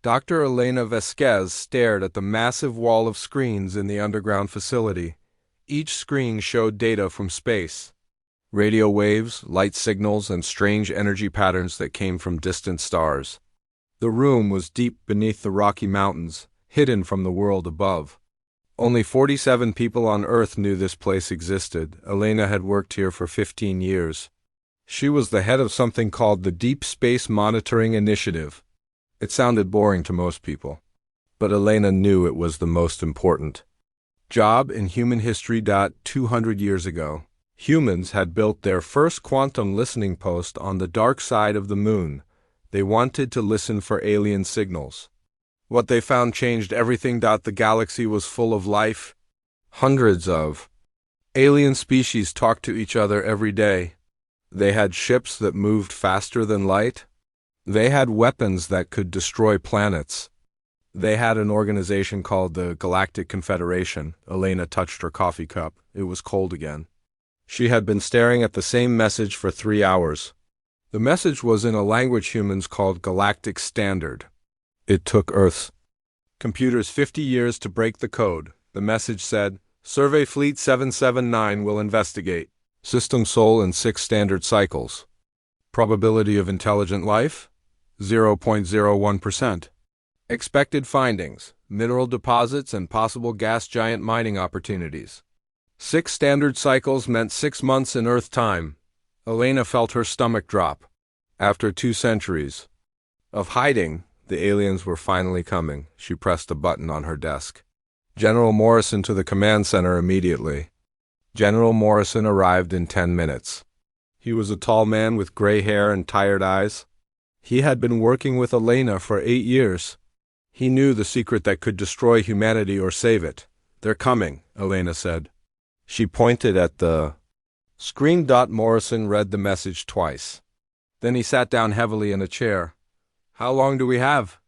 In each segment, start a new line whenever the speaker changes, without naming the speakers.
Dr. Elena Vasquez stared at the massive wall of screens in the underground facility. Each screen showed data from space. Radio waves, light signals, and strange energy patterns that came from distant stars. The room was deep beneath the Rocky Mountains, hidden from the world above. Only 47 people on Earth knew this place existed. Elena had worked here for 15 years. She was the head of something called the Deep Space Monitoring Initiative. It sounded boring to most people, but Elena knew it was the most important job in human history. 200 years ago, humans had built their first quantum listening post on the dark side of the moon. They wanted to listen for alien signals. What they found changed everything. The galaxy was full of life. Hundreds of alien species talked to each other every day. They had ships that moved faster than light. They had weapons that could destroy planets. They had an organization called the Galactic Confederation. Elena touched her coffee cup. It was cold again. She had been staring at the same message for 3 hours. The message was in a language humans called Galactic Standard. It took Earth's computers 50 years to break the code. The message said, "Survey Fleet 779 will investigate. System Sol in 6 standard cycles. Probability of intelligent life? 0.01%. Expected findings, mineral deposits and possible gas giant mining opportunities." 6 standard cycles meant 6 months in Earth time. Elena felt her stomach drop. After 2 centuries of hiding, the aliens were finally coming. She pressed a button on her desk. General Morrison to the command center immediately. General Morrison arrived in 10 minutes. He was a tall man with gray hair and tired eyes. He had been working with Elena for 8 years. He knew the secret that could destroy humanity or save it. "They're coming," Elena said. She pointed at the screen. Morrison read the message twice. Then he sat down heavily in a chair. "How long do we have?"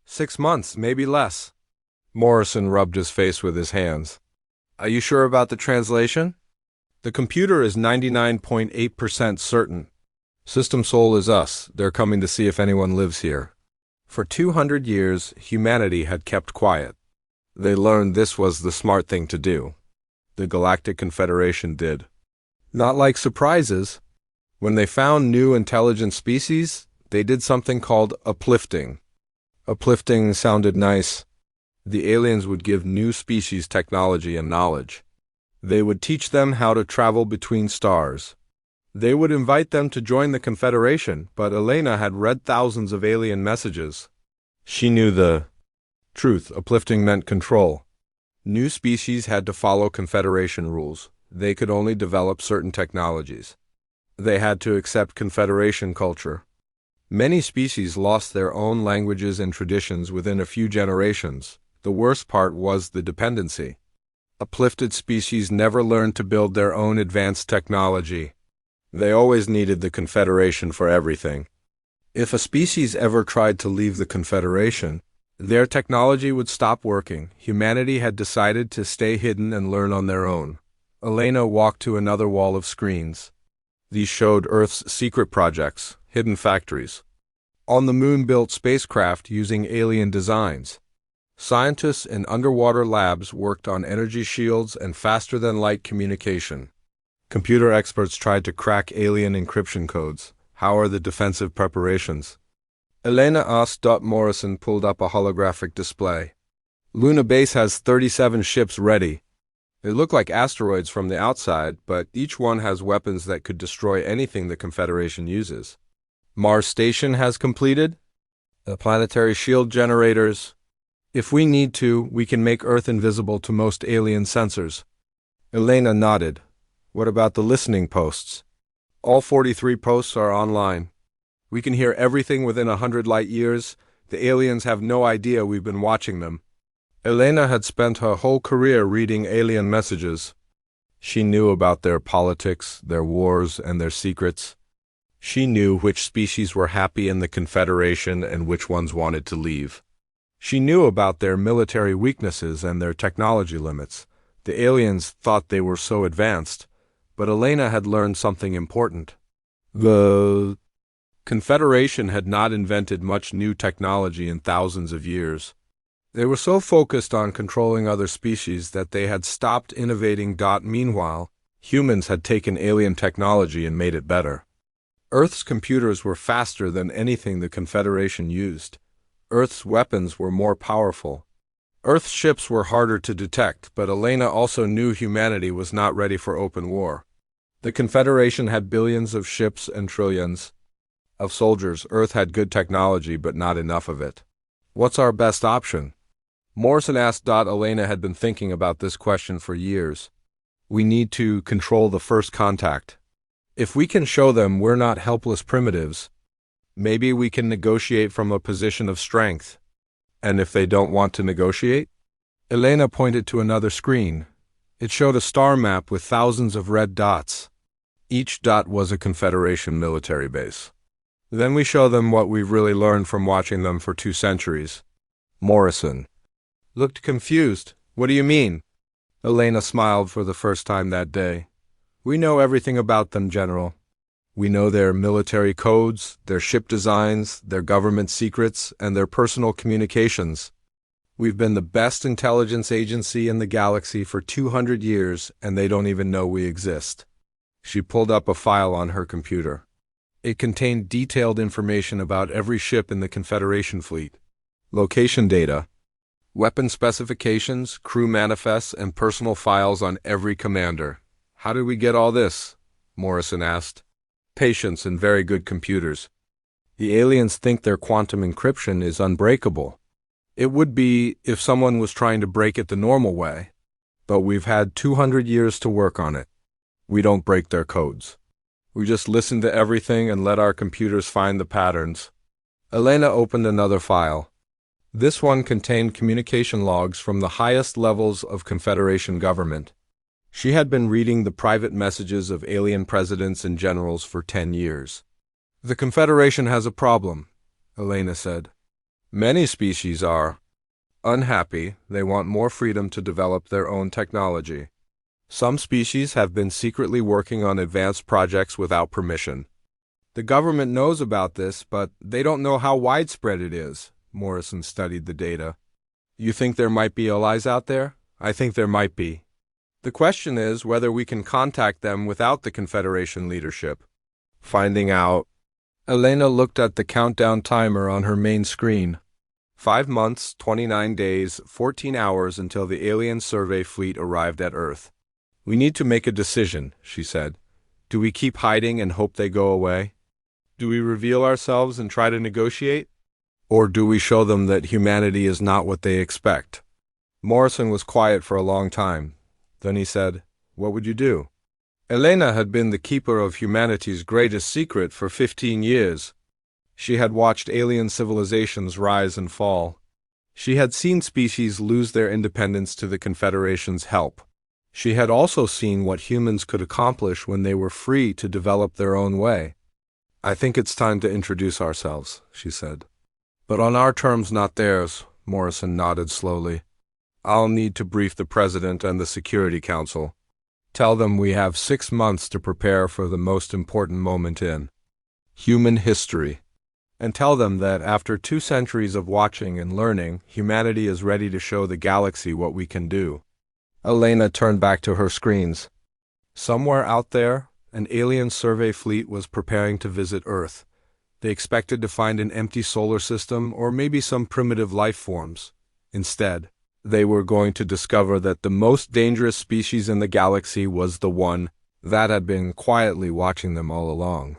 6 months, maybe less." Morrison rubbed his face with his hands. "Are you sure about the translation?" "The computer is 99.8% certain. System Sol is us. They're coming to see if anyone lives here." For 200 years, humanity had kept quiet. They learned this was the smart thing to do. The Galactic Confederation did not like surprises. When they found new intelligent species, they did something called uplifting. Uplifting sounded nice. The aliens would give new species technology and knowledge. They would teach them how to travel between stars. They would invite them to join the Confederation, but Elena had read thousands of alien messages. She knew the truth. Uplifting meant control. New species had to follow Confederation rules. They could only develop certain technologies. They had to accept Confederation culture. Many species lost their own languages and traditions within a few generations. The worst part was the dependency. Uplifted species never learned to build their own advanced technology. They always needed the Confederation for everything. If a species ever tried to leave the Confederation, their technology would stop working. Humanity had decided to stay hidden and learn on their own. Elena walked to another wall of screens. These showed Earth's secret projects, hidden factories. On the moon built spacecraft using alien designs. Scientists in underwater labs worked on energy shields and faster-than-light communication. Computer experts tried to crack alien encryption codes. How are the defensive preparations? Elena asked. Morrison pulled up a holographic display. Luna Base has 37 ships ready. They look like asteroids from the outside, but each one has weapons that could destroy anything the Confederation uses. Mars Station has completed. The planetary shield generators. If we need to, we can make Earth invisible to most alien sensors. Elena nodded. What about the listening posts? All 43 posts are online. We can hear everything within 100 light years. The aliens have no idea we've been watching them. Elena had spent her whole career reading alien messages. She knew about their politics, their wars, and their secrets. She knew which species were happy in the Confederation and which ones wanted to leave. She knew about their military weaknesses and their technology limits. The aliens thought they were so advanced, but Elena had learned something important. The Confederation had not invented much new technology in thousands of years. They were so focused on controlling other species that they had stopped innovating. Meanwhile, humans had taken alien technology and made it better. Earth's computers were faster than anything the Confederation used. Earth's weapons were more powerful. Earth's ships were harder to detect, but Elena also knew humanity was not ready for open war. The Confederation had billions of ships and trillions of soldiers. Earth had good technology, but not enough of it. What's our best option? Morrison asked. Elena had been thinking about this question for years. We need to control the first contact. If we can show them we're not helpless primitives, maybe we can negotiate from a position of strength. And if they don't want to negotiate? Elena pointed to another screen. It showed a star map with thousands of red dots. Each dot was a Confederation military base. Then we show them what we've really learned from watching them for 2 centuries. Morrison looked confused. What do you mean? Elena smiled for the first time that day. We know everything about them, General. We know their military codes, their ship designs, their government secrets, and their personal communications. We've been the best intelligence agency in the galaxy for 200 years, and they don't even know we exist. She pulled up a file on her computer. It contained detailed information about every ship in the Confederation fleet. Location data, weapon specifications, crew manifests, and personal files on every commander. How did we get all this? Morrison asked. Patience and very good computers. The aliens think their quantum encryption is unbreakable. It would be if someone was trying to break it the normal way. But we've had 200 years to work on it. We don't break their codes. We just listen to everything and let our computers find the patterns. Elena opened another file. This one contained communication logs from the highest levels of Confederation government. She had been reading the private messages of alien presidents and generals for 10 years. The Confederation has a problem, Elena said. Many species are unhappy. They want more freedom to develop their own technology. Some species have been secretly working on advanced projects without permission. The government knows about this, but they don't know how widespread it is. Morrison studied the data. You think there might be allies out there? I think there might be. The question is whether we can contact them without the Confederation leadership. Finding out. Elena looked at the countdown timer on her main screen. 5 months, 29 days, 14 hours until the alien survey fleet arrived at Earth. We need to make a decision, she said. Do we keep hiding and hope they go away? Do we reveal ourselves and try to negotiate? Or do we show them that humanity is not what they expect? Morrison was quiet for a long time. Then he said, What would you do? Elena had been the keeper of humanity's greatest secret for 15 years. She had watched alien civilizations rise and fall. She had seen species lose their independence to the Confederation's help. She had also seen what humans could accomplish when they were free to develop their own way. I think it's time to introduce ourselves, she said. But on our terms, not theirs, Morrison nodded slowly. I'll need to brief the President and the Security Council. Tell them we have 6 months to prepare for the most important moment in human history. And tell them that after 2 centuries of watching and learning, humanity is ready to show the galaxy what we can do. Elena turned back to her screens. Somewhere out there, an alien survey fleet was preparing to visit Earth. They expected to find an empty solar system or maybe some primitive life forms. Instead, they were going to discover that the most dangerous species in the galaxy was the one that had been quietly watching them all along.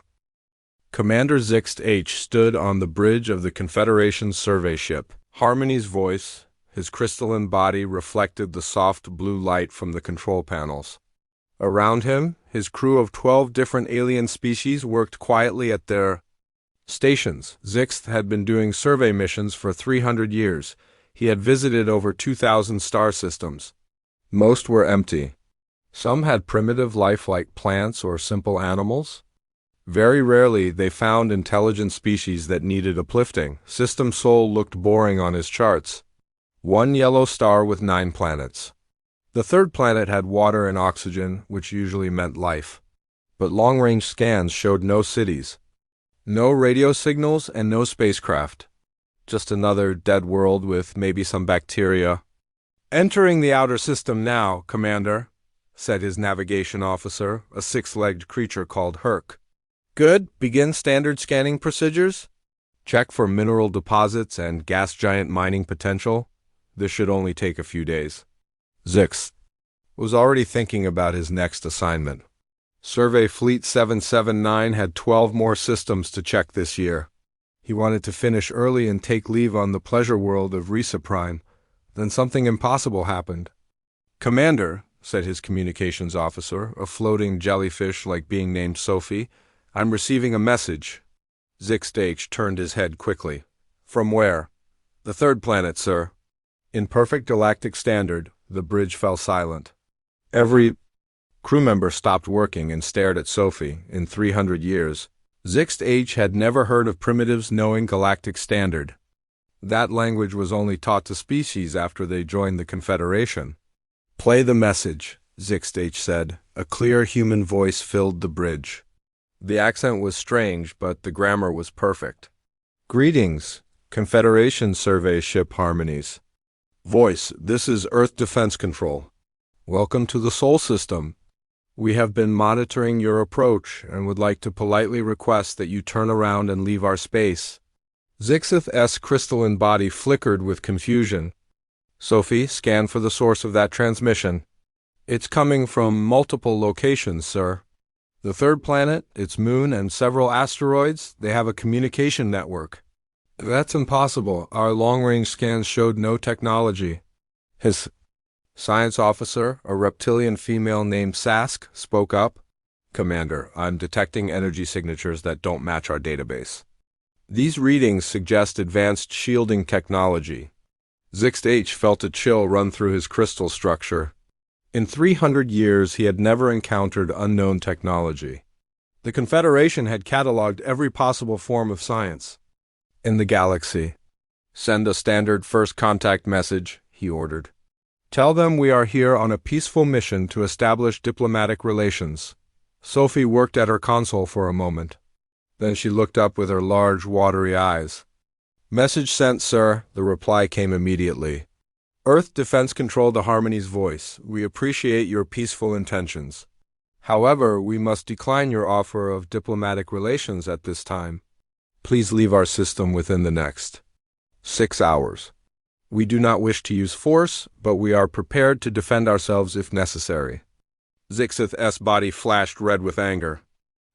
Commander Zixt H stood on the bridge of the Confederation's survey ship. Harmony's voice, his crystalline body reflected the soft blue light from the control panels. Around him, his crew of 12 different alien species worked quietly at their stations. Zixt had been doing survey missions for 300 years. He had visited over 2,000 star systems. Most were empty. Some had primitive life like plants or simple animals. Very rarely they found intelligent species that needed uplifting. System Sol looked boring on his charts. 1 yellow star with 9 planets. The 3rd planet had water and oxygen, which usually meant life. But long-range scans showed no cities. No radio signals and no spacecraft. Just another dead world with maybe some bacteria. "Entering the outer system now, Commander," said his navigation officer, a six-legged creature called Herc. "Good. Begin standard scanning procedures. Check for mineral deposits and gas giant mining potential. This should only take a few days." Zix was already thinking about his next assignment. Survey Fleet 779 had 12 more systems to check this year. He wanted to finish early and take leave on the pleasure world of Risa Prime. Then something impossible happened. "Commander," said his communications officer, a floating jellyfish like being named Sophie, "I'm receiving a message." Zix turned his head quickly. "From where?" "The third planet, sir." In perfect galactic standard, the bridge fell silent. Every crew member stopped working and stared at Sophie. In 300 years, Zix had never heard of primitives knowing galactic standard. That language was only taught to species after they joined the Confederation. "Play the message," Zix said. A clear human voice filled the bridge. The accent was strange, but the grammar was perfect. "Greetings, Confederation Survey Ship Harmonies. Voice, this is Earth Defense Control. Welcome to the Sol System. We have been monitoring your approach and would like to politely request that you turn around and leave our space." Zix's crystalline body flickered with confusion. "Sophie, scan for the source of that transmission." "It's coming from multiple locations, sir. The third planet, its moon, and several asteroids, they have a communication network." "That's impossible. Our long-range scans showed no technology." His science officer, a reptilian female named Sask, spoke up. "Commander, I'm detecting energy signatures that don't match our database. These readings suggest advanced shielding technology." Zix felt a chill run through his crystal structure. In 300 years, he had never encountered unknown technology. The Confederation had cataloged every possible form of science in the galaxy. "Send a standard first contact message," he ordered. "Tell them we are here on a peaceful mission to establish diplomatic relations." Sophie worked at her console for a moment. Then she looked up with her large, watery eyes. "Message sent, sir," the reply came immediately. "Earth Defense Control to Harmony's voice. We appreciate your peaceful intentions. However, we must decline your offer of diplomatic relations at this time. Please leave our system within the next 6 hours. We do not wish to use force, but we are prepared to defend ourselves if necessary." Zix's body flashed red with anger.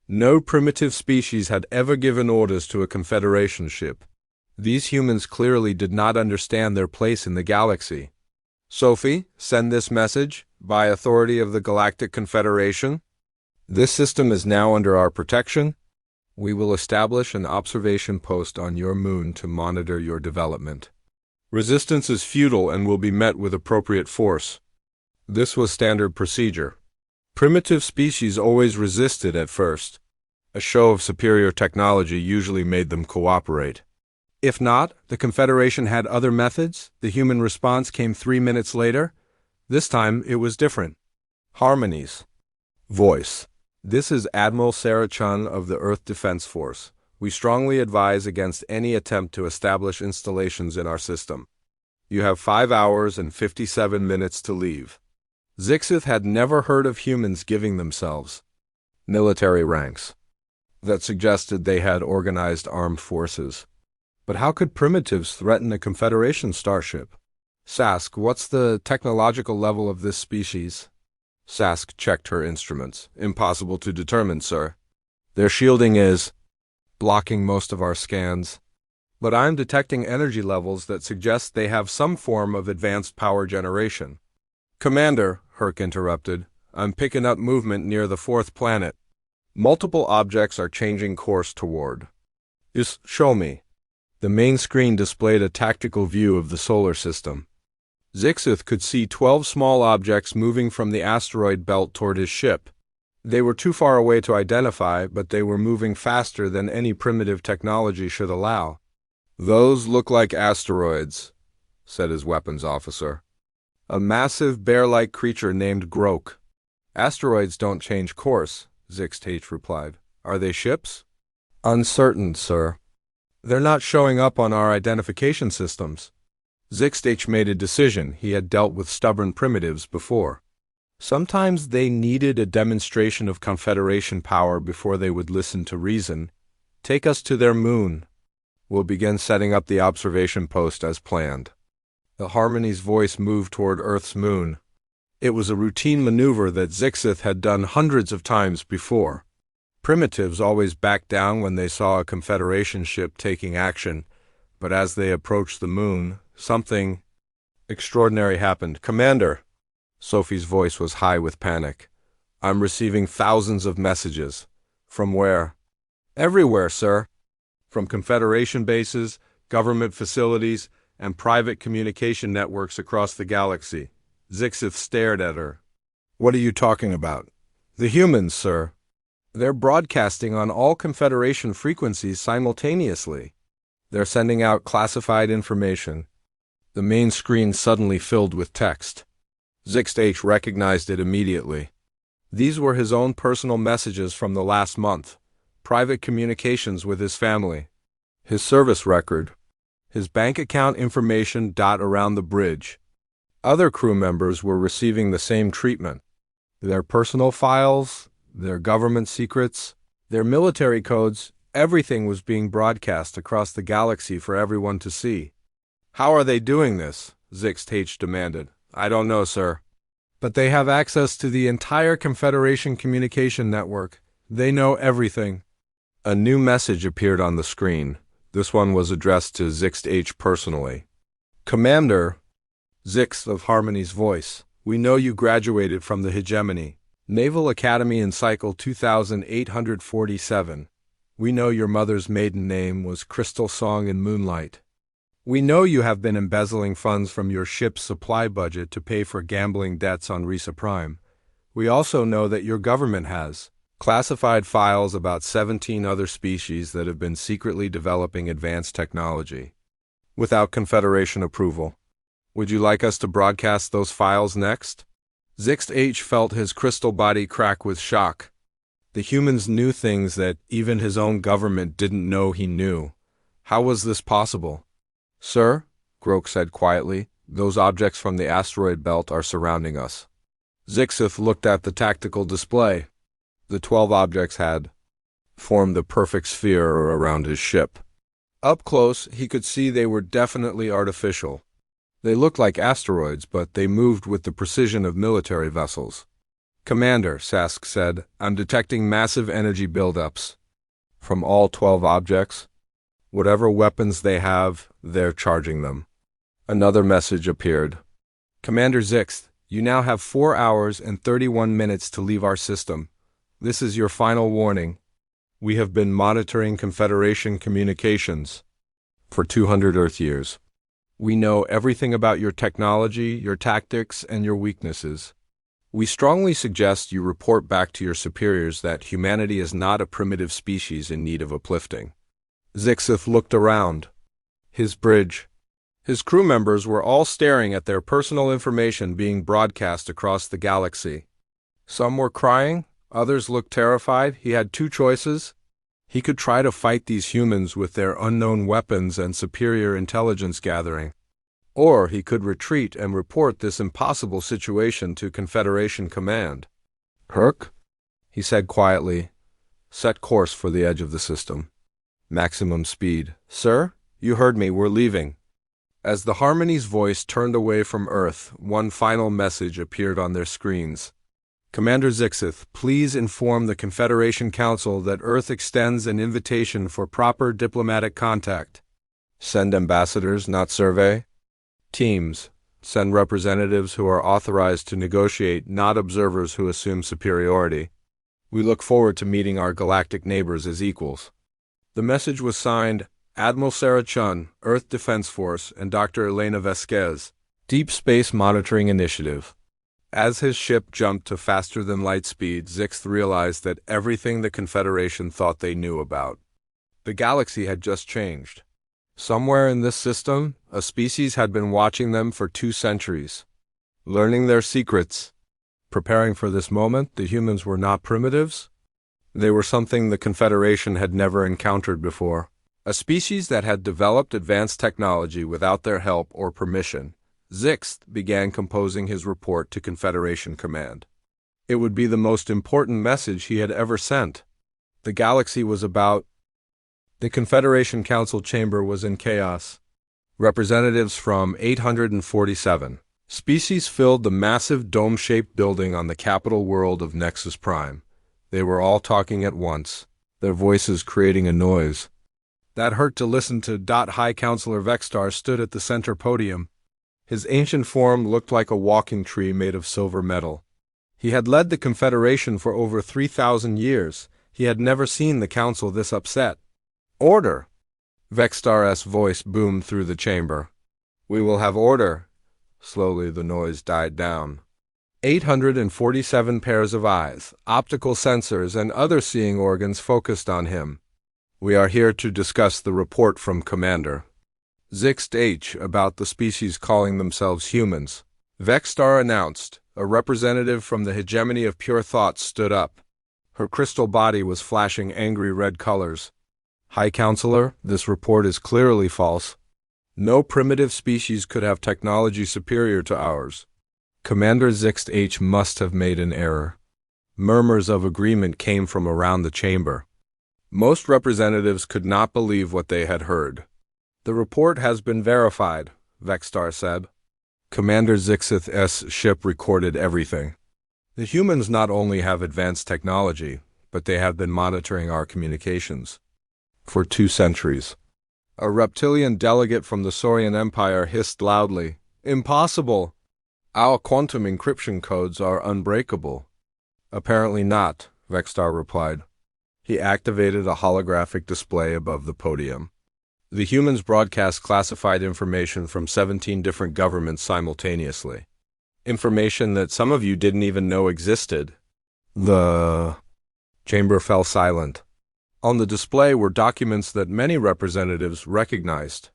No primitive species had ever given orders to a Confederation ship. These humans clearly did not understand their place in the galaxy. "Sophie, send this message, by authority of the Galactic Confederation. This system is now under our protection. We will establish an observation post on your moon to monitor your development. Resistance is futile and will be met with appropriate force." This was standard procedure. Primitive species always resisted at first. A show of superior technology usually made them cooperate. If not, the Confederation had other methods. The human response came 3 minutes later. This time, it was different. "Harmonies. Voice. This is Admiral Sarah Chun of the Earth Defense Force. We strongly advise against any attempt to establish installations in our system. You have 5 hours and 57 minutes to leave." Zix had never heard of humans giving themselves military ranks. That suggested they had organized armed forces. But how could primitives threaten a Confederation starship? "Sask, what's the technological level of this species?" Sask checked her instruments. "Impossible to determine, sir. Their shielding is blocking most of our scans. But I'm detecting energy levels that suggest they have some form of advanced power generation." "Commander," Herc interrupted, "I'm picking up movement near the fourth planet. Multiple objects are changing course toward. Show me." The main screen displayed a tactical view of the solar system. Zix could see 12 small objects moving from the asteroid belt toward his ship. They were too far away to identify, but they were moving faster than any primitive technology should allow. "Those look like asteroids," said his weapons officer. "A massive bear-like creature named Grok." "Asteroids don't change course," Zix replied. "Are they ships?" Uncertain, sir. They're not showing up on our identification systems. Zixh made a decision. He had dealt with stubborn primitives before. Sometimes they needed a demonstration of Confederation power before they would listen to reason. Take us to their moon. We'll begin setting up the observation post as planned. The Harmony's voice moved toward Earth's moon. It was a routine maneuver that Zixh had done hundreds of times before. Primitives always backed down when they saw a Confederation ship taking action, but as they approached the moon, something extraordinary happened. Commander! Sophie's voice was high with panic. I'm receiving thousands of messages. From where? Everywhere, sir. From Confederation bases, government facilities, and private communication networks across the galaxy. Zixh stared at her. What are you talking about? The humans, sir. They're broadcasting on all Confederation frequencies simultaneously. They're sending out classified information. The main screen suddenly filled with text. Zixh recognized it immediately. These were his own personal messages from the last month, private communications with his family, his service record, his bank account information around the bridge. Other crew members were receiving the same treatment. Their personal files, their government secrets, their military codes, everything was being broadcast across the galaxy for everyone to see. How are they doing this? Zixh demanded. I don't know, sir. But they have access to the entire Confederation communication network. They know everything. A new message appeared on the screen. This one was addressed to Zixh personally. Commander, Zixh of Harmony's voice, we know you graduated from the Hegemony Naval Academy in cycle 2847. We know your mother's maiden name was Crystal Song in Moonlight. We know you have been embezzling funds from your ship's supply budget to pay for gambling debts on Risa Prime. We also know that your government has classified files about 17 other species that have been secretly developing advanced technology without Confederation approval. Would you like us to broadcast those files next? Zixh felt his crystal body crack with shock. The humans knew things that even his own government didn't know he knew. How was this possible? Sir, Grok said quietly, those objects from the asteroid belt are surrounding us. Zixh looked at the tactical display. The 12 objects had formed the perfect sphere around his ship. Up close, he could see they were definitely artificial. They looked like asteroids, but they moved with the precision of military vessels. Commander, Sask said, I'm detecting massive energy buildups. From all 12 objects, whatever weapons they have, they're charging them. Another message appeared. Commander Zixh, you now have 4 hours and 31 minutes to leave our system. This is your final warning. We have been monitoring Confederation communications for 200 Earth years. We know everything about your technology, your tactics, and your weaknesses. We strongly suggest you report back to your superiors that humanity is not a primitive species in need of uplifting. Zixh looked around. His bridge. His crew members were all staring at their personal information being broadcast across the galaxy. Some were crying, others looked terrified. He had 2 choices. He could try to fight these humans with their unknown weapons and superior intelligence gathering. Or he could retreat and report this impossible situation to Confederation Command. Kirk, he said quietly, set course for the edge of the system. Maximum speed. Sir, you heard me, we're leaving. As the Harmony's voice turned away from Earth, one final message appeared on their screens. Commander Zixh, please inform the Confederation Council that Earth extends an invitation for proper diplomatic contact. Send ambassadors, not survey. Teams, send representatives who are authorized to negotiate, not observers who assume superiority. We look forward to meeting our galactic neighbors as equals. The message was signed Admiral Sarah Chun, Earth Defense Force, and Dr. Elena Vasquez, Deep Space Monitoring Initiative. As his ship jumped to faster-than-light speed, Zixh realized that everything the Confederation thought they knew about the galaxy had just changed. Somewhere in this system, a species had been watching them for 2 centuries, learning their secrets. Preparing for this moment, the humans were not primitives. They were something the Confederation had never encountered before. A species that had developed advanced technology without their help or permission. Zixth began composing his report to Confederation Command. It would be the most important message he had ever sent. The galaxy was about. The Confederation Council chamber was in chaos. Representatives from 847 species filled the massive dome-shaped building on the capital world of Nexus Prime. They were all talking at once, their voices creating a noise that hurt to listen to. High Counselor Vexstar stood at the center podium. His ancient form looked like a walking tree made of silver metal. He had led the Confederation for over 3,000 years. He had never seen the Council this upset. "Order!" Vexstar's voice boomed through the chamber. "We will have order." Slowly the noise died down. 847 pairs of eyes, optical sensors, and other seeing organs focused on him. "We are here to discuss the report from Commander Zixth H about the species calling themselves humans," Vexstar announced. A representative from the hegemony of pure thought stood up. Her crystal body was flashing angry red colors. "High Counselor, this report is clearly false. No primitive species could have technology superior to ours. Commander Zixth H must have made an error." Murmurs of agreement came from around the chamber. Most representatives could not believe what they had heard. "The report has been verified," Vexstar said. "Commander Zixth's ship recorded everything. The humans not only have advanced technology, but they have been monitoring our communications for 2 centuries. A reptilian delegate from the Saurian Empire hissed loudly, "Impossible! Our quantum encryption codes are unbreakable." "Apparently not," Vexstar replied. He activated a holographic display above the podium. The humans broadcast classified information from 17 different governments simultaneously. Information that some of you didn't even know existed. The chamber fell silent. On the display were documents that many representatives recognized.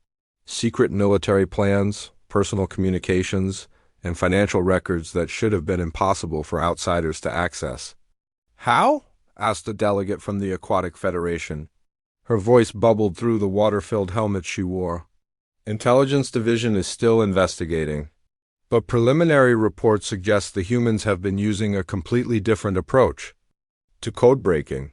Secret military plans, personal communications, and financial records that should have been impossible for outsiders to access. "How?" asked a delegate from the Aquatic Federation. Her voice bubbled through the water-filled helmet she wore. "Intelligence Division is still investigating, but preliminary reports suggest the humans have been using a completely different approach to code breaking.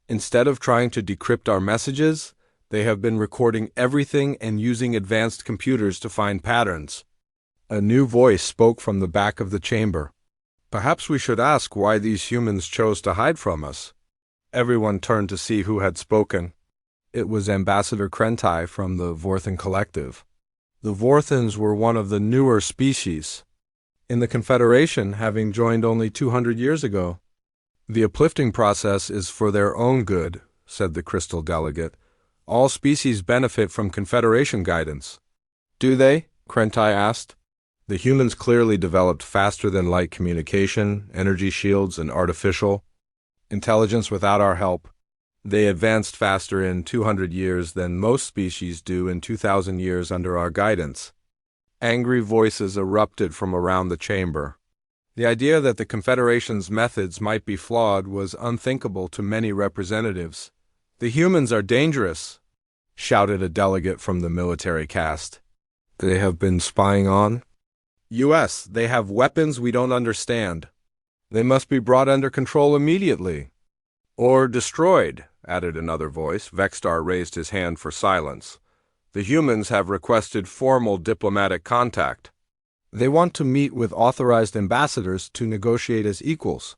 Instead of trying to decrypt our messages, they have been recording everything and using advanced computers to find patterns." A new voice spoke from the back of the chamber. "Perhaps we should ask why these humans chose to hide from us." Everyone turned to see who had spoken. It was Ambassador Krentai from the Vorthan Collective. The Vorthans were one of the newer species in the Confederation, having joined only 200 years ago. "The uplifting process is for their own good," said the Crystal Delegate. "All species benefit from Confederation guidance." "Do they?" Krentai asked. "The humans clearly developed faster than light communication, energy shields, and artificial intelligence without our help. They advanced faster in 200 years than most species do in 2,000 years under our guidance." Angry voices erupted from around the chamber. The idea that the Confederation's methods might be flawed was unthinkable to many representatives. "The humans are dangerous," shouted a delegate from the military caste. "They have been spying on US. They have weapons we don't understand. They must be brought under control immediately." "Or destroyed," added another voice. Vexstar raised his hand for silence. "The humans have requested formal diplomatic contact. They want to meet with authorized ambassadors to negotiate as equals."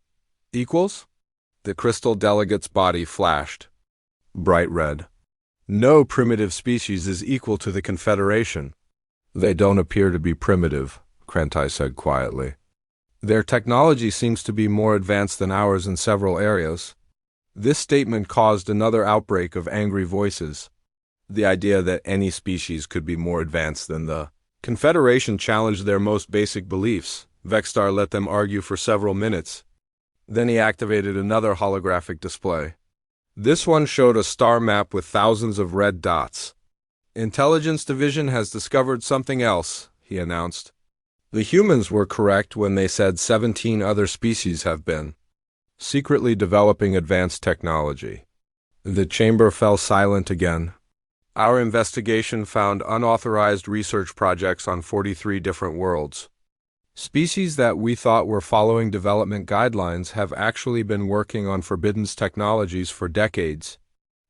"Equals?" The crystal delegate's body flashed bright red. "No primitive species is equal to the Confederation." "They don't appear to be primitive," Krentai said quietly. "Their technology seems to be more advanced than ours in several areas." This statement caused another outbreak of angry voices. The idea that any species could be more advanced than the Confederation challenged their most basic beliefs. Vexstar let them argue for several minutes. Then he activated another holographic display. This one showed a star map with thousands of red dots. "Intelligence Division has discovered something else," he announced. "The humans were correct when they said 17 other species have been secretly developing advanced technology. The chamber fell silent again. Our investigation found unauthorized research projects on 43 different worlds. Species that we thought were following development guidelines have actually been working on forbidden technologies for decades.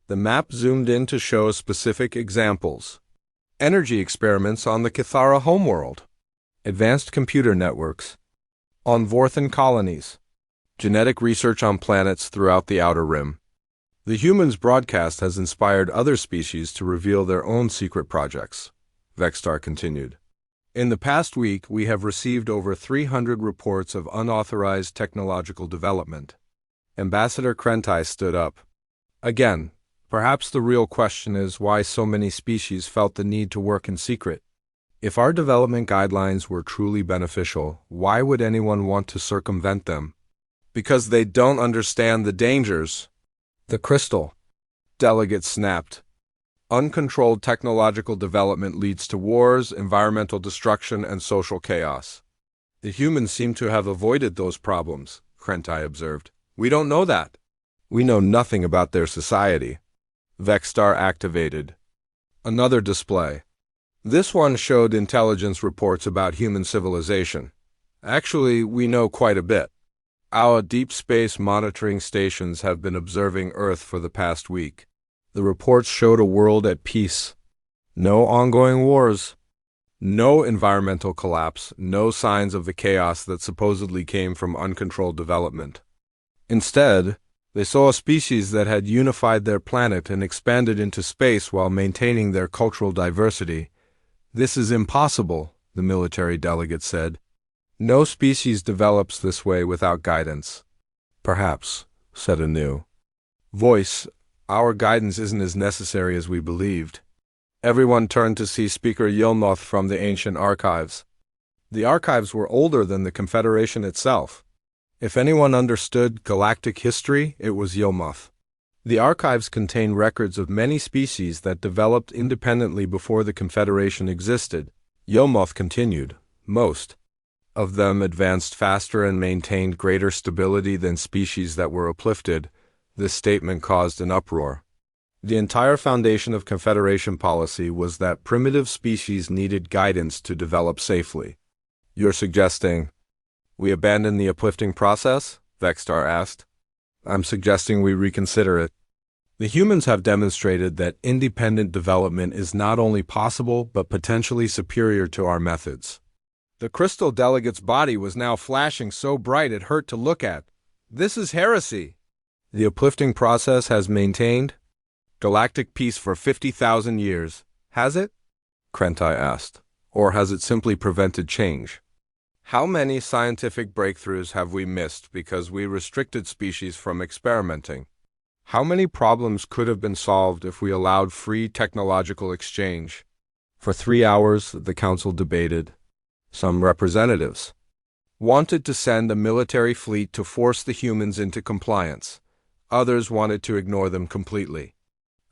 The map zoomed in to show specific examples. Energy experiments on the Cathara homeworld. Advanced computer networks. On Vorthan colonies. Genetic research on planets throughout the Outer Rim. The humans' broadcast has inspired other species to reveal their own secret projects, Vexstar continued. In the past week, we have received over 300 reports of unauthorized technological development. Ambassador Krentai stood up. Again, perhaps the real question is why so many species felt the need to work in secret. If our development guidelines were truly beneficial, why would anyone want to circumvent them? Because they don't understand the dangers. The crystal delegate snapped. Uncontrolled technological development leads to wars, environmental destruction, and social chaos. The humans seem to have avoided those problems, Krentai observed. We don't know that. We know nothing about their society. Vexstar activated. Another display. This one showed intelligence reports about human civilization. Actually, we know quite a bit. Our deep space monitoring stations have been observing Earth for the past week. The reports showed a world at peace. No ongoing wars. No environmental collapse. No signs of the chaos that supposedly came from uncontrolled development. Instead, they saw a species that had unified their planet and expanded into space while maintaining their cultural diversity. This is impossible, the military delegate said. No species develops this way without guidance. Perhaps, said a new voice, our guidance isn't as necessary as we believed. Everyone turned to see Speaker Yilnoth from the ancient archives. The archives were older than the Confederation itself. If anyone understood galactic history, it was Yilnoth. The archives contain records of many species that developed independently before the Confederation existed. Yilnoth continued, most of them advanced faster and maintained greater stability than species that were uplifted. This statement caused an uproar. The entire foundation of Confederation policy was that primitive species needed guidance to develop safely. You're suggesting we abandon the uplifting process? Vexstar asked. I'm suggesting we reconsider it. The humans have demonstrated that independent development is not only possible but potentially superior to our methods. The crystal delegate's body was now flashing so bright it hurt to look at. This is heresy. The uplifting process has maintained galactic peace for 50,000 years. Has it? Krentai asked. Or has it simply prevented change? How many scientific breakthroughs have we missed because we restricted species from experimenting? How many problems could have been solved if we allowed free technological exchange? For 3 hours, the council debated. Some representatives wanted to send a military fleet to force the humans into compliance. Others wanted to ignore them completely.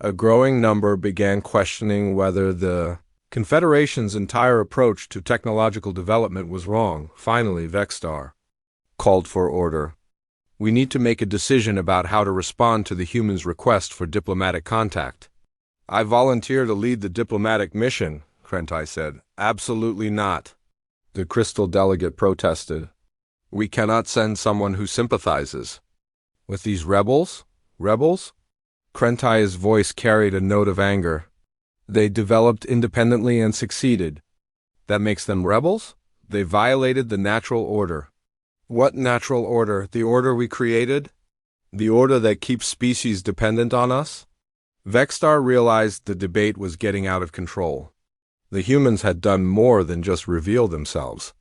A growing number began questioning whether the Confederation's entire approach to technological development was wrong. Finally, Vexstar called for order. We need to make a decision about how to respond to the humans' request for diplomatic contact. I volunteer to lead the diplomatic mission, Krentai said. Absolutely not. The crystal delegate protested. We cannot send someone who sympathizes with these rebels? Rebels? Krentai's voice carried a note of anger. They developed independently and succeeded. That makes them rebels? They violated the natural order. What natural order? The order we created? The order that keeps species dependent on us? Vexstar realized the debate was getting out of control. The humans had done more than just reveal themselves.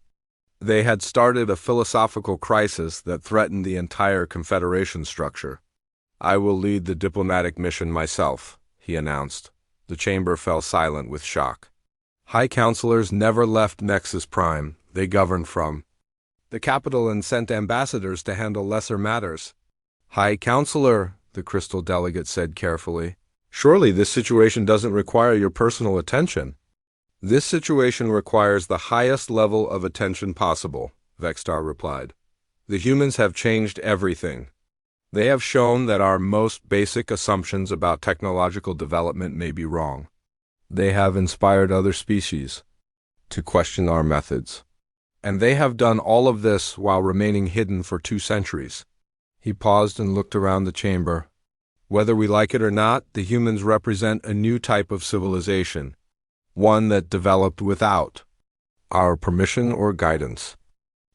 They had started a philosophical crisis that threatened the entire Confederation structure. I will lead the diplomatic mission myself, he announced. The chamber fell silent with shock. High Counselors never left Nexus Prime. They governed from the capital and sent ambassadors to handle lesser matters. High Counselor, the Crystal Delegate said carefully, surely this situation doesn't require your personal attention. This situation requires the highest level of attention possible, Vexstar replied. The humans have changed everything. They have shown that our most basic assumptions about technological development may be wrong. They have inspired other species to question our methods. And they have done all of this while remaining hidden for 2 centuries. He paused and looked around the chamber. Whether we like it or not, the humans represent a new type of civilization, one that developed without our permission or guidance.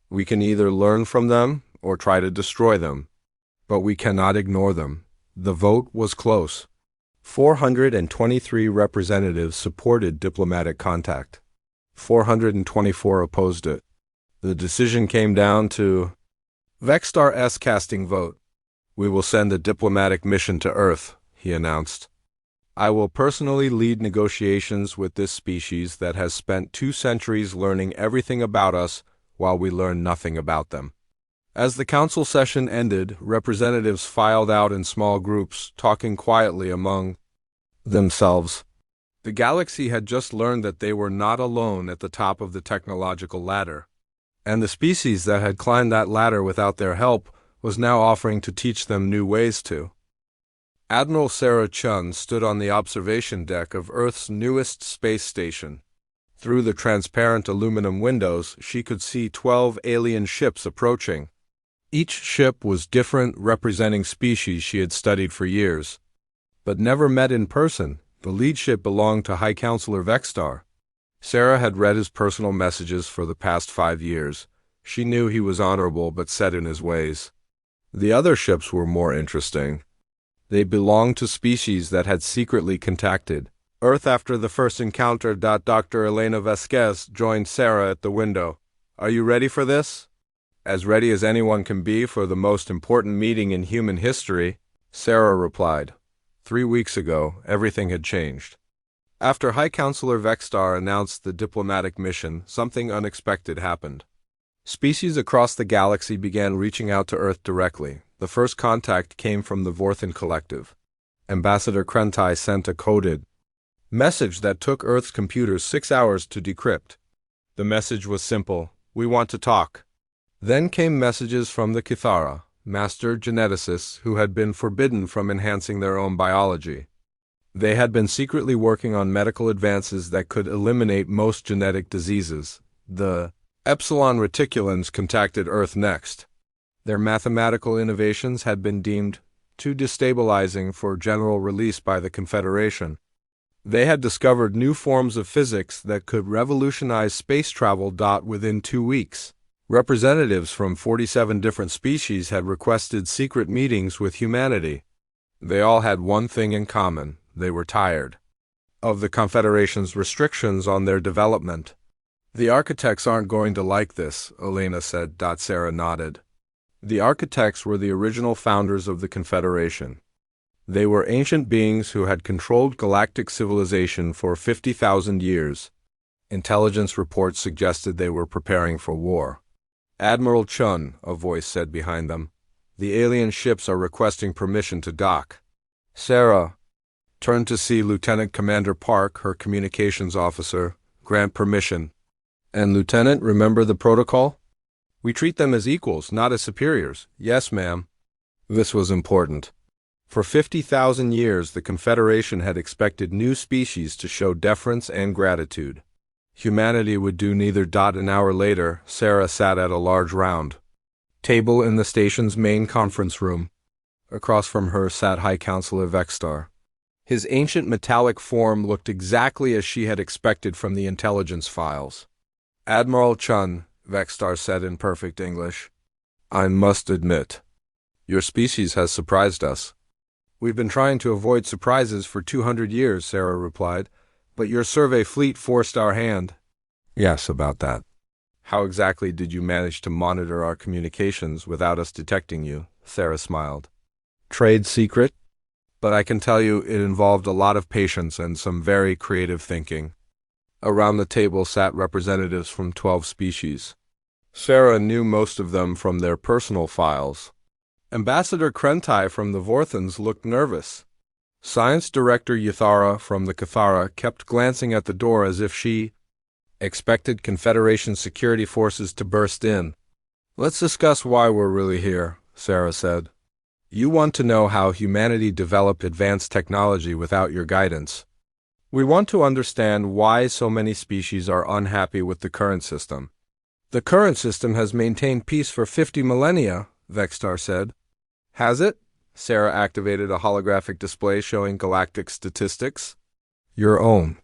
We can either learn from them or try to destroy them, but we cannot ignore them. The vote was close. 423 representatives supported diplomatic contact. 424 opposed it. The decision came down to Vexstar's casting vote. We will send a diplomatic mission to Earth, he announced. I will personally lead negotiations with this species that has spent 2 centuries learning everything about us while we learn nothing about them. As the council session ended, representatives filed out in small groups, talking quietly among themselves. The galaxy had just learned that they were not alone at the top of the technological ladder, and the species that had climbed that ladder without their help was now offering to teach them new ways to. Admiral Sarah Chun stood on the observation deck of Earth's newest space station. Through the transparent aluminum windows, she could see 12 alien ships approaching. Each ship was different, representing species she had studied for years, but never met in person. The lead ship belonged to High Counselor Vexstar. Sarah had read his personal messages for the past 5 years. She knew he was honorable but set in his ways. The other ships were more interesting. They belonged to species that had secretly contacted Earth after the first encounter. Dr. Elena Vasquez joined Sarah at the window. Are you ready for this? As ready as anyone can be for the most important meeting in human history, Sarah replied. 3 weeks ago, everything had changed. After High Counselor Vexstar announced the diplomatic mission, something unexpected happened. Species across the galaxy began reaching out to Earth directly. The first contact came from the Vorthan Collective. Ambassador Krentai sent a coded message that took Earth's computers 6 hours to decrypt. The message was simple: we want to talk. Then came messages from the Kithara, master geneticists who had been forbidden from enhancing their own biology. They had been secretly working on medical advances that could eliminate most genetic diseases. The Epsilon Reticulans contacted Earth next. Their mathematical innovations had been deemed too destabilizing for general release by the Confederation. They had discovered new forms of physics that could revolutionize space travel. Within 2 weeks, representatives from 47 different species had requested secret meetings with humanity. They all had one thing in common: they were tired of the Confederation's restrictions on their development. The architects aren't going to like this, Elena said. Sarah nodded. The architects were the original founders of the Confederation. They were ancient beings who had controlled galactic civilization for 50,000 years. Intelligence reports suggested they were preparing for war. Admiral Chun, a voice said behind them. The alien ships are requesting permission to dock. Sarah turned to see Lieutenant Commander Park, her communications officer. Grant permission. And Lieutenant, remember the protocol? We treat them as equals, not as superiors. Yes, ma'am. This was important. For 50,000 years, the Confederation had expected new species to show deference and gratitude. Humanity would do neither. An hour later, Sarah sat at a large round table in the station's main conference room. Across from her sat High Counselor Vexstar. His ancient metallic form looked exactly as she had expected from the intelligence files. Admiral Chun, Vexstar said in perfect English, I must admit, your species has surprised us. We've been trying to avoid surprises for 200 years, Sarah replied, but your survey fleet forced our hand. Yes, about that. How exactly did you manage to monitor our communications without us detecting you? Sarah smiled. Trade secret? But I can tell you it involved a lot of patience and some very creative thinking. Around the table sat representatives from 12 species. Sarah knew most of them from their personal files. Ambassador Krentai from the Vorthans looked nervous. Science Director Yathara from the Cathara kept glancing at the door as if she expected Confederation security forces to burst in. Let's discuss why we're really here, Sarah said. You want to know how humanity developed advanced technology without your guidance. We want to understand why so many species are unhappy with the current system. The current system has maintained peace for 50 millennia, Vexstar said. Has it? Sarah activated a holographic display showing galactic statistics. Your own.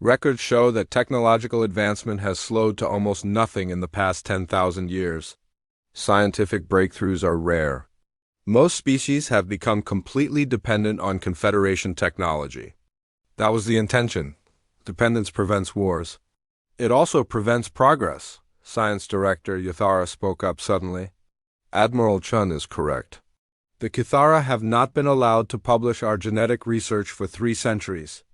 Records show that technological advancement has slowed to almost nothing in the past 10,000 years. Scientific breakthroughs are rare. Most species have become completely dependent on Confederation technology. That was the intention. Dependence prevents wars. It also prevents progress. Science Director Yathara spoke up suddenly. Admiral Chun is correct. The Kithara have not been allowed to publish our genetic research for 3 centuries.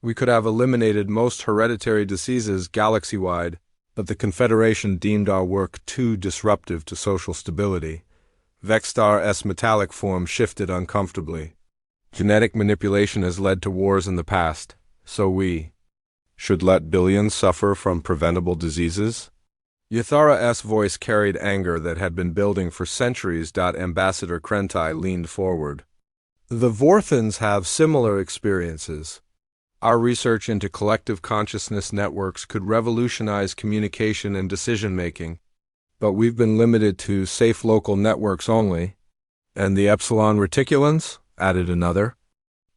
We could have eliminated most hereditary diseases galaxy-wide, but the Confederation deemed our work too disruptive to social stability. Vexstar's metallic form shifted uncomfortably. Genetic manipulation has led to wars in the past, so we should let billions suffer from preventable diseases? Yathara's voice carried anger that had been building for centuries. Ambassador Krentai leaned forward. The Vorthans have similar experiences. Our research into collective consciousness networks could revolutionize communication and decision-making, but we've been limited to safe local networks only. And the Epsilon Reticulans, added another,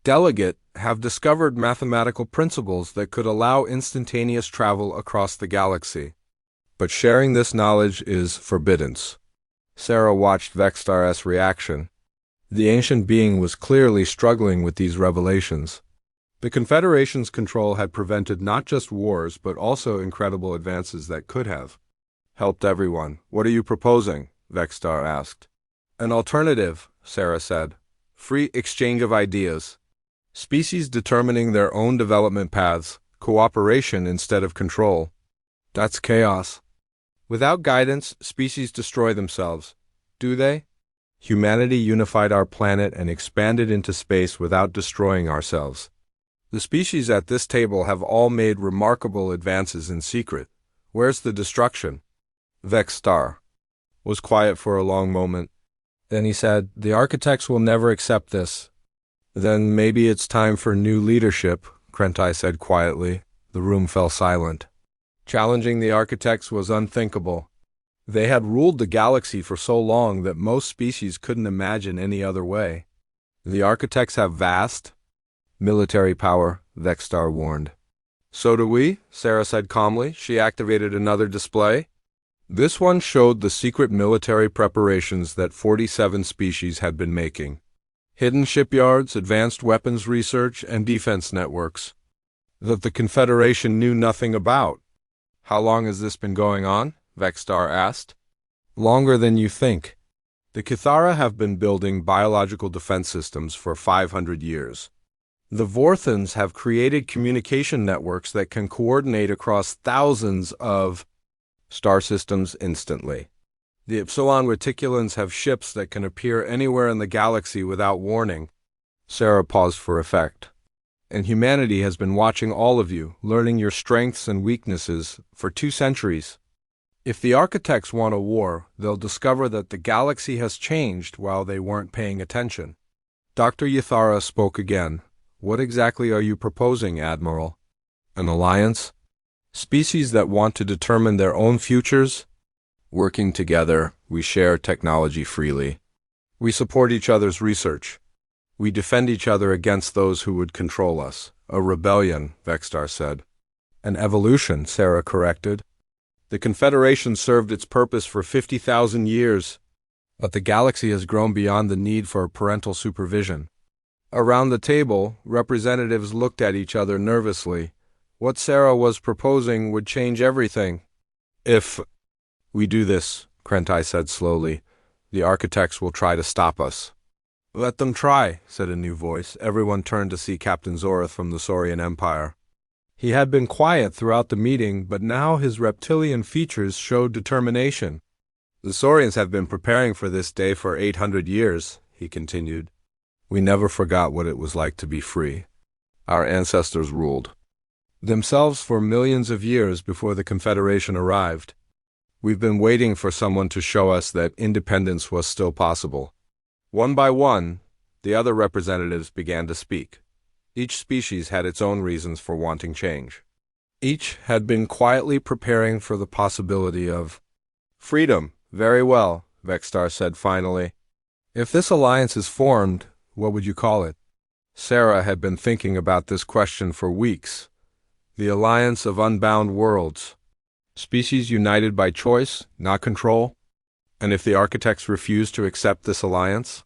delegate, have discovered mathematical principles that could allow instantaneous travel across the galaxy. But sharing this knowledge is forbidden. Sarah watched Vexstar's reaction. The ancient being was clearly struggling with these revelations. The Confederation's control had prevented not just wars but also incredible advances that could have helped everyone. What are you proposing? Vexstar asked. An alternative, Sarah said. Free exchange of ideas. Species determining their own development paths, cooperation instead of control. That's chaos. Without guidance, species destroy themselves. Do they? Humanity unified our planet and expanded into space without destroying ourselves. The species at this table have all made remarkable advances in secret. Where's the destruction? Vexstar was quiet for a long moment. Then he said, The architects will never accept this. Then maybe it's time for new leadership, Krentai said quietly. The room fell silent. Challenging the architects was unthinkable. They had ruled the galaxy for so long that most species couldn't imagine any other way. The architects have vast military power, Vexstar warned. So do we, Sarah said calmly. She activated another display. This one showed the secret military preparations that 47 species had been making. Hidden shipyards, advanced weapons research, and defense networks that the Confederation knew nothing about. How long has this been going on? Vexstar asked. Longer than you think. The Kithara have been building biological defense systems for 500 years. The Vorthans have created communication networks that can coordinate across thousands of star systems instantly. The Epsilon Reticulans have ships that can appear anywhere in the galaxy without warning. Sarah paused for effect. And humanity has been watching all of you, learning your strengths and weaknesses for 2 centuries. If the architects want a war, they'll discover that the galaxy has changed while they weren't paying attention. Dr. Yathara spoke again. What exactly are you proposing, Admiral? An alliance? Species that want to determine their own futures? Working together, we share technology freely. We support each other's research. We defend each other against those who would control us. A rebellion, Vexstar said. An evolution, Sarah corrected. The Confederation served its purpose for 50,000 years, but the galaxy has grown beyond the need for parental supervision. Around the table, representatives looked at each other nervously. What Sarah was proposing would change everything. If we do this, Krentai said slowly, the architects will try to stop us. Let them try, said a new voice. Everyone turned to see Captain Zorith from the Saurian Empire. He had been quiet throughout the meeting, but now his reptilian features showed determination. The Saurians have been preparing for this day for 800 years, he continued. We never forgot what it was like to be free. Our ancestors ruled themselves for millions of years before the Confederation arrived. We've been waiting for someone to show us that independence was still possible. One by one, the other representatives began to speak. Each species had its own reasons for wanting change. Each had been quietly preparing for the possibility of freedom. Very well, Vextar said finally. If this alliance is formed, what would you call it? Sarah had been thinking about this question for weeks. The Alliance of Unbound Worlds. Species united by choice, not control. And if the architects refuse to accept this alliance,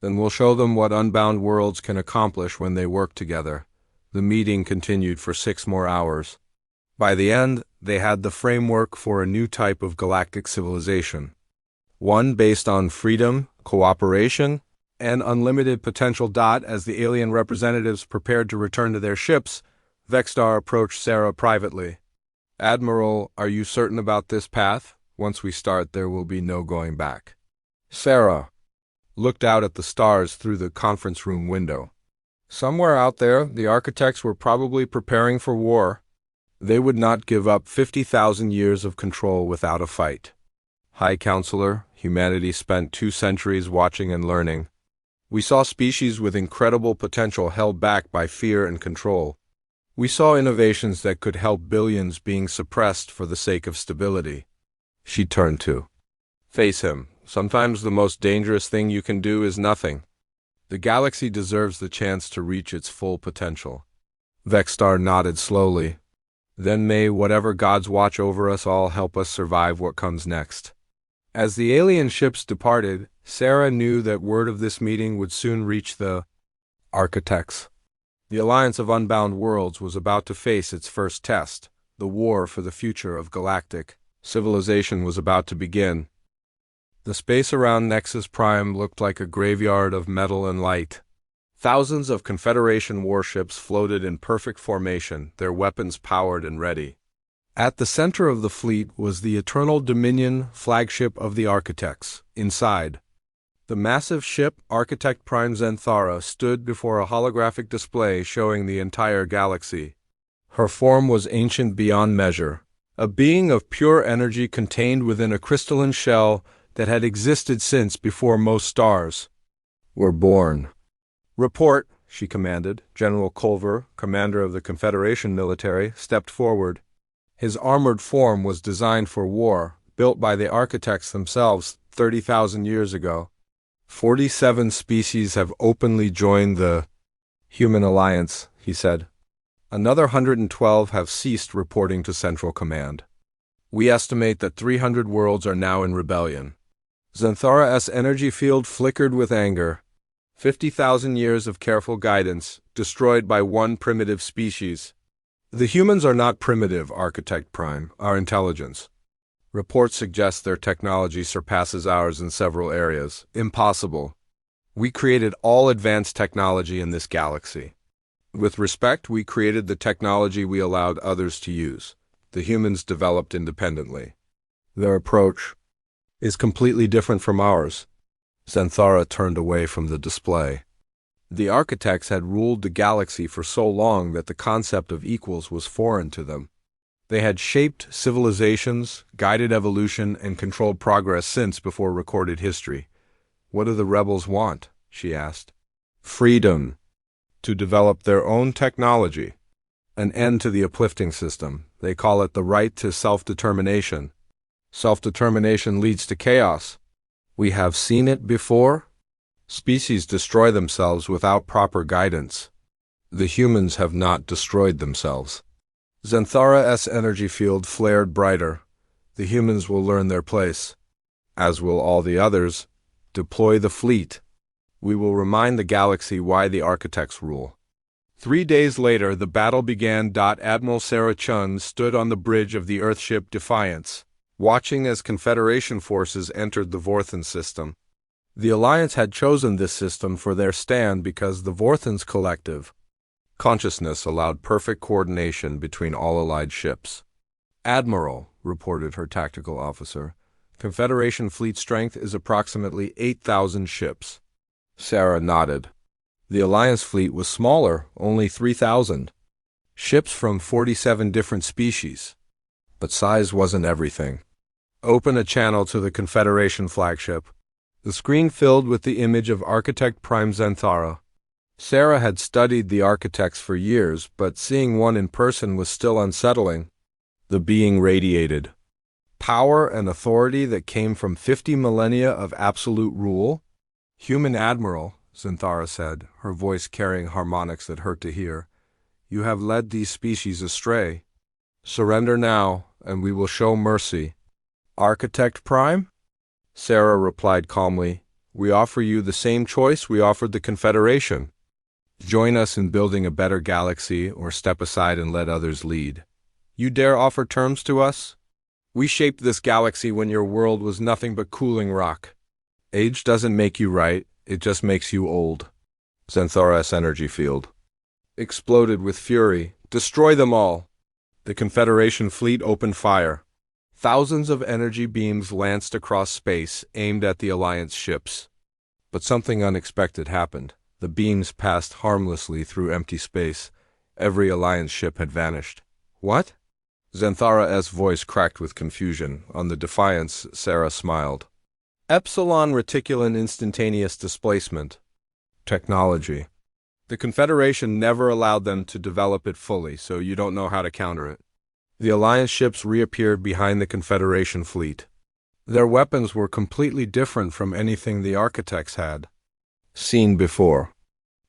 then we'll show them what unbound worlds can accomplish when they work together. The meeting continued for 6 more hours. By the end, they had the framework for a new type of galactic civilization. One based on freedom, cooperation, and unlimited potential. As the alien representatives prepared to return to their ships, Vextar approached Sarah privately. Admiral, are you certain about this path? Once we start, there will be no going back. Sarah looked out at the stars through the conference room window. Somewhere out there, the architects were probably preparing for war. They would not give up 50,000 years of control without a fight. High Counselor, humanity spent 2 centuries watching and learning. We saw species with incredible potential held back by fear and control. We saw innovations that could help billions being suppressed for the sake of stability. She turned to face him. Sometimes the most dangerous thing you can do is nothing. The galaxy deserves the chance to reach its full potential. Vextar nodded slowly. Then may whatever gods watch over us all help us survive what comes next. As the alien ships departed, Sarah knew that word of this meeting would soon reach the architects. The Alliance of Unbound Worlds was about to face its first test. The war for the future of galactic civilization was about to begin. The space around Nexus Prime looked like a graveyard of metal and light. Thousands of Confederation warships floated in perfect formation, their weapons powered and ready. At the center of the fleet was the Eternal Dominion flagship of the Architects. Inside, the massive ship, Architect Prime Zenthara, stood before a holographic display showing the entire galaxy. Her form was ancient beyond measure, a being of pure energy contained within a crystalline shell that had existed since before most stars were born. Report, she commanded. General Culver, commander of the Confederation military, stepped forward. His armored form was designed for war, built by the architects themselves 30,000 years ago. 47 species have openly joined the Human Alliance, he said. Another 112 have ceased reporting to Central Command. We estimate that 300 worlds are now in rebellion. Zenthara's energy field flickered with anger. 50,000 years of careful guidance, destroyed by one primitive species. The humans are not primitive, Architect Prime, our intelligence. Reports suggest their technology surpasses ours in several areas. Impossible. We created all advanced technology in this galaxy. With respect, we created the technology we allowed others to use. The humans developed independently. Their approach is completely different from ours. Zenthara turned away from the display. The architects had ruled the galaxy for so long that the concept of equals was foreign to them. They had shaped civilizations, guided evolution, and controlled progress since before recorded history. What do the rebels want? She asked. Freedom. To develop their own technology. An end to the uplifting system. They call it the right to self-determination. Self-determination leads to chaos. We have seen it before. Species destroy themselves without proper guidance. The humans have not destroyed themselves. Zenthara's energy field flared brighter. The humans will learn their place. As will all the others. Deploy the fleet. We will remind the galaxy why the architects rule. 3 days later, the battle began. Admiral Sarah Chun stood on the bridge of the Earthship Defiance, watching as Confederation forces entered the Vorthan system. The Alliance had chosen this system for their stand because the Vorthan's collective consciousness allowed perfect coordination between all allied ships. Admiral, reported her tactical officer, Confederation fleet strength is approximately 8,000 ships. Sarah nodded. The Alliance fleet was smaller, only 3,000. Ships from 47 different species. But size wasn't everything. Open a channel to the Confederation flagship. The screen filled with the image of Architect Prime Zenthara. Sarah had studied the architects for years, but seeing one in person was still unsettling. The being radiated power and authority that came from 50 millennia of absolute rule. Human Admiral, Zenthara said, her voice carrying harmonics that hurt to hear, you have led these species astray. Surrender now, and we will show mercy. Architect Prime? Sarah replied calmly, we offer you the same choice we offered the Confederation. Join us in building a better galaxy, or step aside and let others lead. You dare offer terms to us? We shaped this galaxy when your world was nothing but cooling rock. Age doesn't make you right, it just makes you old. Zenthara's energy field exploded with fury. Destroy them all. The Confederation fleet opened fire. Thousands of energy beams lanced across space, aimed at the Alliance ships. But something unexpected happened. The beams passed harmlessly through empty space. Every Alliance ship had vanished. What? Zenthara's voice cracked with confusion. On the Defiance, Sarah smiled. Epsilon Reticulan Instantaneous Displacement. Technology. The Confederation never allowed them to develop it fully, so you don't know how to counter it. The Alliance ships reappeared behind the Confederation fleet. Their weapons were completely different from anything the architects had seen before.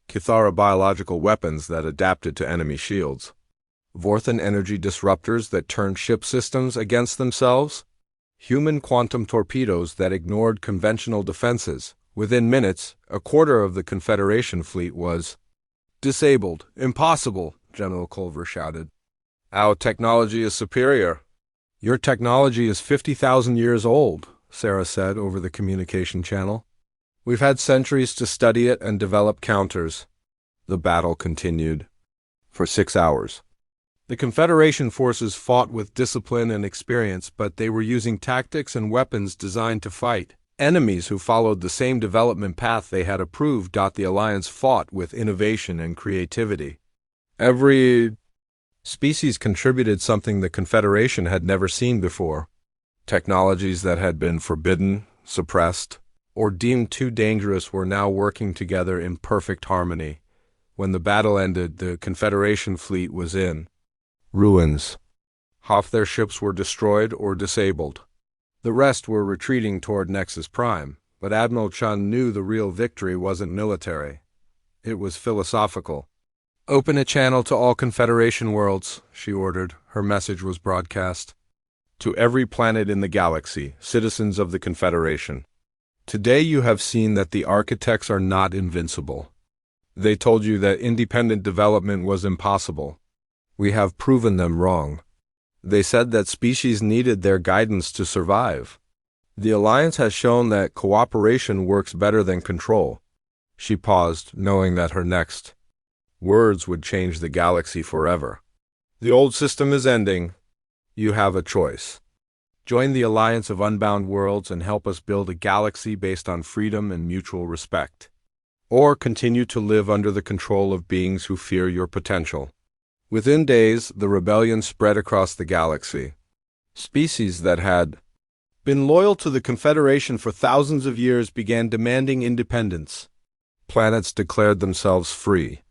Kithara biological weapons that adapted to enemy shields. Vorthan energy disruptors that turned ship systems against themselves. Human quantum torpedoes that ignored conventional defenses. Within minutes, a quarter of the Confederation fleet was disabled. Impossible, General Culver shouted. Our technology is superior. Your technology is 50,000 years old, Sarah said over the communication channel. We've had centuries to study it and develop counters. The battle continued for 6 hours. The Confederation forces fought with discipline and experience, but they were using tactics and weapons designed to fight enemies who followed the same development path they had approved. The Alliance fought with innovation and creativity. Every species contributed something the Confederation had never seen before. Technologies that had been forbidden, suppressed, or deemed too dangerous were now working together in perfect harmony. When the battle ended, the Confederation fleet was in ruins. Half their ships were destroyed or disabled. The rest were retreating toward Nexus Prime, but Admiral Chun knew the real victory wasn't military. It was philosophical. Open a channel to all Confederation worlds, she ordered. Her message was broadcast to every planet in the galaxy, citizens of the Confederation. Today you have seen that the architects are not invincible. They told you that independent development was impossible. We have proven them wrong. They said that species needed their guidance to survive. The Alliance has shown that cooperation works better than control. She paused, knowing that her next words would change the galaxy forever. The old system is ending. You have a choice. Join the Alliance of Unbound Worlds and help us build a galaxy based on freedom and mutual respect. Or continue to live under the control of beings who fear your potential. Within days, the rebellion spread across the galaxy. Species that had been loyal to the Confederation for thousands of years began demanding independence. Planets declared themselves free.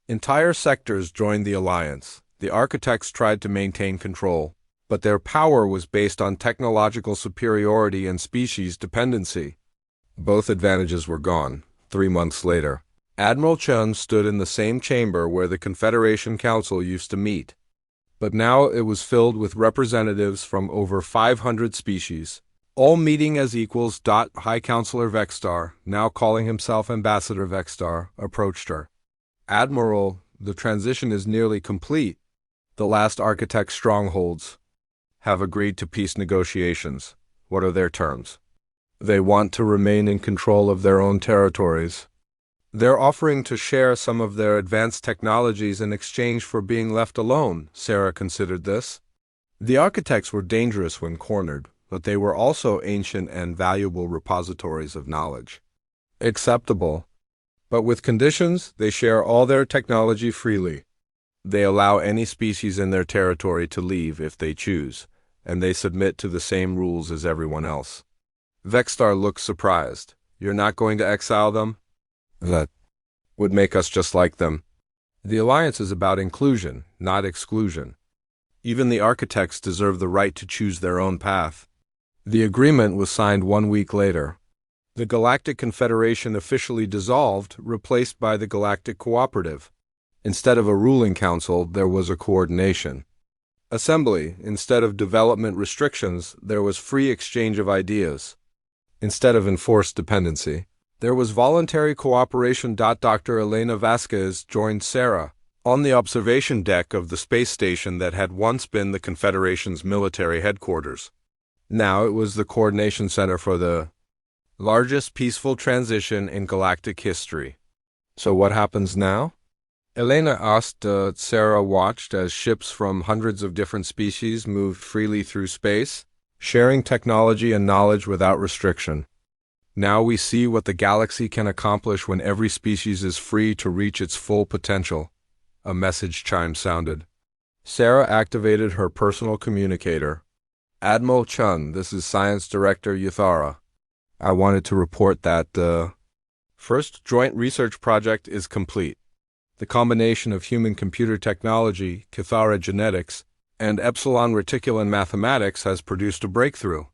Entire sectors joined the Alliance. The architects tried to maintain control, but their power was based on technological superiority and species dependency. Both advantages were gone. 3 months later, Admiral Chun stood in the same chamber where the Confederation Council used to meet. But now it was filled with representatives from over 500 species, all meeting as equals. High Counselor Vexstar, now calling himself Ambassador Vexstar, approached her. Admiral, the transition is nearly complete. The last architect strongholds have agreed to peace negotiations. What are their terms? They want to remain in control of their own territories. They're offering to share some of their advanced technologies in exchange for being left alone. Sarah considered this. The architects were dangerous when cornered, but they were also ancient and valuable repositories of knowledge. Acceptable. But with conditions, they share all their technology freely. They allow any species in their territory to leave if they choose, and they submit to the same rules as everyone else. Vexstar looked surprised. You're not going to exile them? That would make us just like them. The alliance is about inclusion, not exclusion. Even the architects deserve the right to choose their own path. The agreement was signed 1 week later. The Galactic Confederation officially dissolved, replaced by the Galactic Cooperative. Instead of a ruling council, there was a coordination. Assembly, instead of development restrictions, there was free exchange of ideas. Instead of enforced dependency, there was voluntary cooperation. Dr. Elena Vasquez joined Sarah on the observation deck of the space station that had once been the Confederation's military headquarters. Now it was the coordination center for the largest peaceful transition in galactic history. So what happens now? Elena asked. Sarah watched as ships from hundreds of different species moved freely through space, sharing technology and knowledge without restriction. Now we see what the galaxy can accomplish when every species is free to reach its full potential. A message chime sounded. Sarah activated her personal communicator. Admiral Chun, this is Science Director Yuthara. I wanted to report that first joint research project is complete. The combination of human-computer technology, Kithara genetics, and epsilon reticulin mathematics has produced a breakthrough.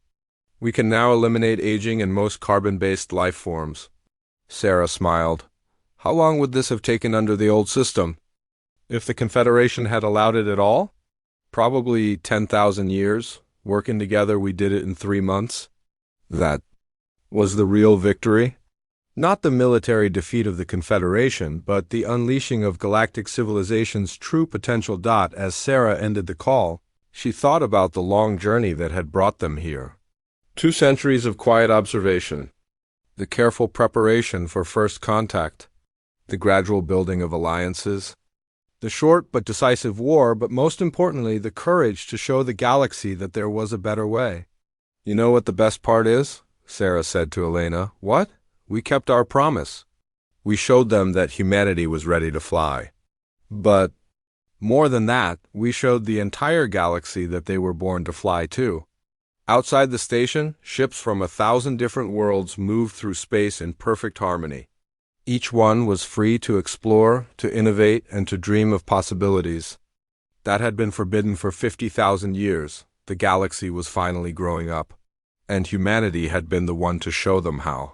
We can now eliminate aging in most carbon-based life forms. Sarah smiled. How long would this have taken under the old system? If the Confederation had allowed it at all? Probably 10,000 years. Working together, we did it in 3 months. That was the real victory? Not the military defeat of the Confederation, but the unleashing of galactic civilization's true potential. As Sarah ended the call, she thought about the long journey that had brought them here. 2 centuries of quiet observation, the careful preparation for first contact, the gradual building of alliances, the short but decisive war, but most importantly, the courage to show the galaxy that there was a better way. You know what the best part is? Sarah said to Elena. What? We kept our promise. We showed them that humanity was ready to fly. But more than that, we showed the entire galaxy that they were born to fly too. Outside the station, ships from 1,000 different worlds moved through space in perfect harmony. Each one was free to explore, to innovate, and to dream of possibilities. That had been forbidden for 50,000 years. The galaxy was finally growing up, and humanity had been the one to show them how.